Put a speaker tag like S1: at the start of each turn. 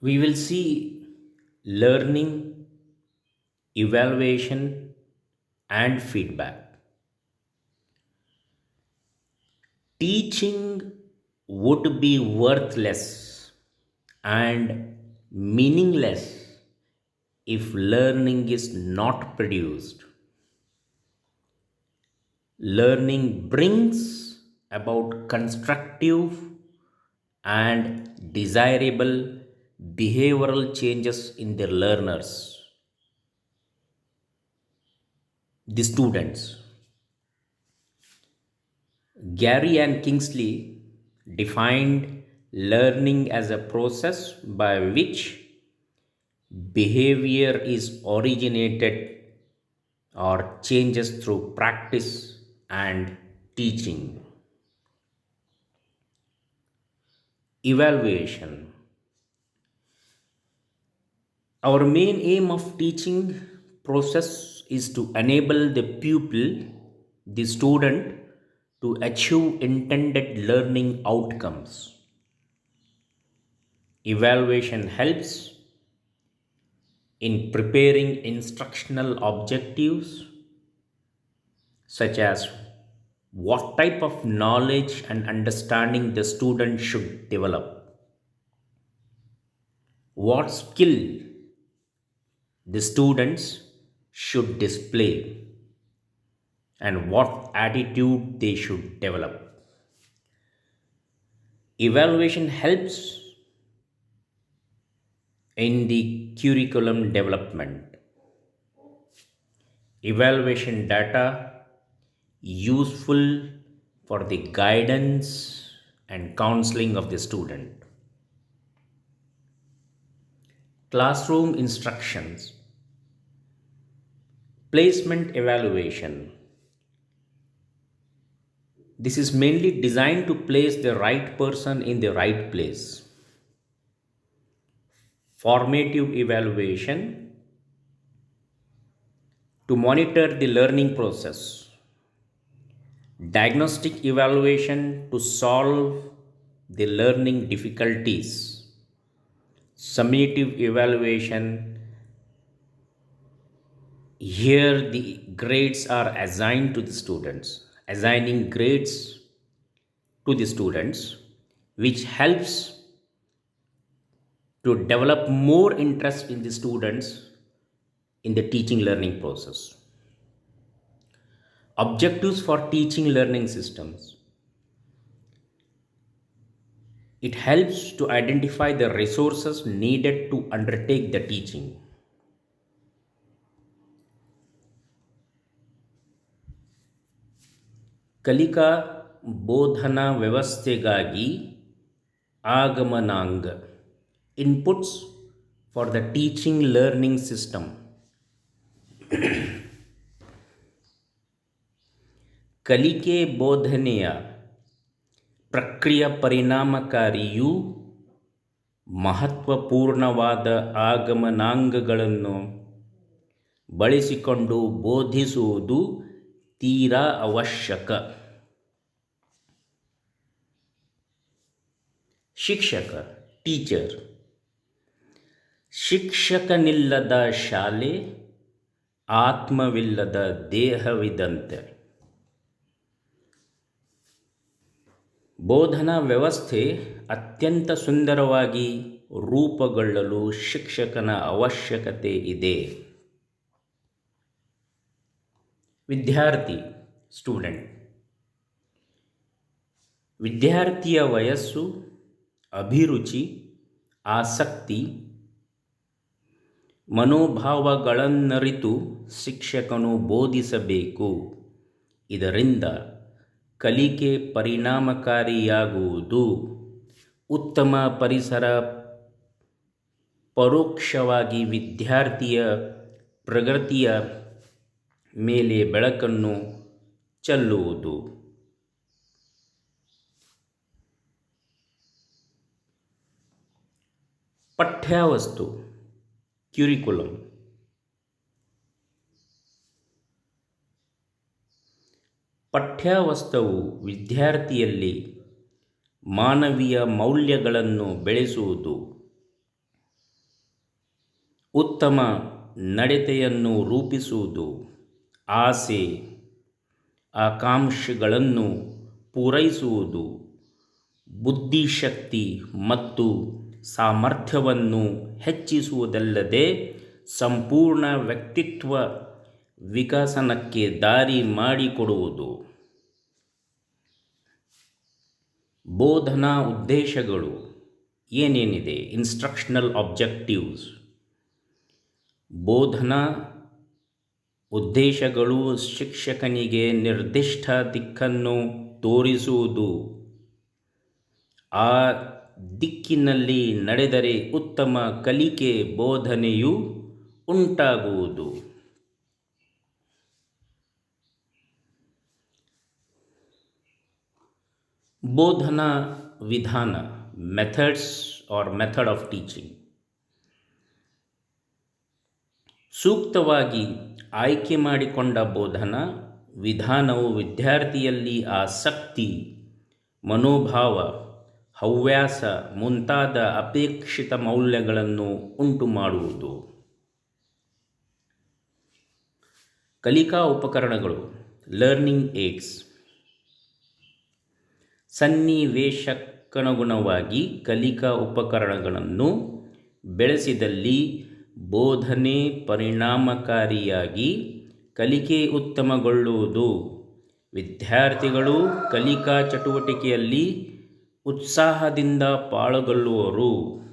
S1: We will see learning, evaluation, and feedback. Teaching would be worthless and meaningless if learning is not produced. Learning brings about constructive and desirable behavioral changes in the learners, the students. Gary and Kingsley defined learning as a process by which behavior is originated or changes through practice and teaching. Evaluation. Our main aim of teaching process is to enable the pupil, the student, to achieve intended learning outcomes. Evaluation helps in preparing instructional objectives such as what type of knowledge and understanding the student should develop, what skill the students should display, and what attitude they should develop. Evaluation helps in the curriculum development. Evaluation data useful for the guidance and counseling of the student. Classroom instructions. Placement evaluation. This is mainly designed to place the right person in the right place. Formative evaluation to monitor the learning process. Diagnostic evaluation to solve the learning difficulties. Summative evaluation, here the grades are assigned to the students, assigning grades to the students, which helps to develop more interest in the students in the teaching learning process. Objectives for teaching learning systems. It helps to identify the resources needed to undertake the teaching. ಕಲಿಕಾ ಬೋಧನಾ ವ್ಯವಸ್ಥೆಗಾಗಿ ಆಗಮನಾಂಗ inputs for the teaching learning system. ಕಲಿಕೆ ಬೋಧನೆಯ ಪ್ರಕ್ರಿಯೆ ಪರಿಣಾಮಕಾರಿಯೂ ಮಹತ್ವಪೂರ್ಣವಾದ ಆಗಮನಾಂಗಗಳನ್ನು ಬಳಸಿಕೊಂಡು ಬೋಧಿಸುವುದು ತೀರಾ ಅವಶ್ಯಕ. ಶಿಕ್ಷಕ ಟೀಚರ್. ಶಿಕ್ಷಕನಿಲ್ಲದ ಶಾಲೆ ಆತ್ಮವಿಲ್ಲದ ದೇಹವಿದಂತೆ. ಬೋಧನಾ ವ್ಯವಸ್ಥೆ ಅತ್ಯಂತ ಸುಂದರವಾಗಿ ರೂಪುಗೊಳ್ಳಲು ಶಿಕ್ಷಕನ ಅವಶ್ಯಕತೆ ಇದೆ. ವಿದ್ಯಾರ್ಥಿ ಸ್ಟೂಡೆಂಟ್. ವಿದ್ಯಾರ್ಥಿಯ ವಯಸ್ಸು, ಅಭಿರುಚಿ, ಆಸಕ್ತಿ, ಮನೋಭಾವಗಳನ್ನರಿತು ಶಿಕ್ಷಕನು ಬೋಧಿಸಬೇಕು. ಇದರಿಂದ ಕಲಿಕೆ ಪರಿಣಾಮಕಾರಿಯಾಗುವುದು. ಉತ್ತಮ ಪರಿಸರ ಪರೋಕ್ಷವಾಗಿ ವಿದ್ಯಾರ್ಥಿಯ ಪ್ರಗತಿಯ ಮೇಲೆ ಬೆಳಕನ್ನು ಚೆಲ್ಲುವುದು. ಪಠ್ಯವಸ್ತು ಕ್ಯೂರಿಕುಲಮ್. ಪಠ್ಯವಸ್ತುವು ವಿದ್ಯಾರ್ಥಿಯಲ್ಲಿ ಮಾನವೀಯ ಮೌಲ್ಯಗಳನ್ನು ಬೆಳೆಸುವುದು. ಉತ್ತಮ ನಡತೆಯನ್ನು ರೂಪಿಸುವುದು, ಆಸೆ ಆಕಾಂಕ್ಷೆಗಳನ್ನು ಪೂರೈಸುವುದು, ಬುದ್ಧಿಶಕ್ತಿ ಮತ್ತು ಸಾಮರ್ಥ್ಯವನ್ನು ಹೆಚ್ಚಿಸುವುದಲ್ಲದೆ ಸಂಪೂರ್ಣ ವ್ಯಕ್ತಿತ್ವ ವಿಕಸನಕ್ಕೆ ದಾರಿ ಮಾಡಿಕೊಡುವುದು. ಬೋಧನಾ ಉದ್ದೇಶಗಳು ಏನೇನಿದೆ? Instructional objectives. ಬೋಧನಾ ಉದ್ದೇಶಗಳು ಶಿಕ್ಷಕನಿಗೆ ನಿರ್ದಿಷ್ಟ ದಿಕ್ಕನ್ನು ತೋರಿಸುವುದು, ಆ ದಿಕ್ಕಿನಲ್ಲಿ ನಡೆದರೆ ಉತ್ತಮ ಕಲಿಕೆ ಬೋಧನೆಯು ಉಂಟಾಗುವುದು. ಬೋಧನಾ ವಿಧಾನ, methods are method of teaching. ಸೂಕ್ತವಾಗಿ ಆಯ್ಕೆ ಮಾಡಿಕೊಂಡ ಬೋಧನಾ ವಿಧಾನವು ವಿದ್ಯಾರ್ಥಿಯಲ್ಲಿ ಆಸಕ್ತಿ, ಮನೋಭಾವ, ಹವ್ಯಾಸ ಮುಂತಾದ ಅಪೇಕ್ಷಿತ ಮೌಲ್ಯಗಳನ್ನು ಉಂಟುಮಾಡುವುದು. ಕಲಿಕಾ ಉಪಕರಣಗಳು, ಲರ್ನಿಂಗ್ ಏಡ್ಸ್. ಸನ್ನಿವೇಶಕ್ಕನುಗುಣವಾಗಿ ಕಲಿಕಾ ಉಪಕರಣಗಳನ್ನು ಬೆಳೆಸಿದಲ್ಲಿ ಬೋಧನೆ ಪರಿಣಾಮಕಾರಿಯಾಗಿ ಕಲಿಕೆ ಉತ್ತಮಗೊಳ್ಳುವುದು. ವಿದ್ಯಾರ್ಥಿಗಳು ಕಲಿಕಾ ಚಟುವಟಿಕೆಯಲ್ಲಿ ಉತ್ಸಾಹದಿಂದ ಪಾಲ್ಗೊಳ್ಳುವರು.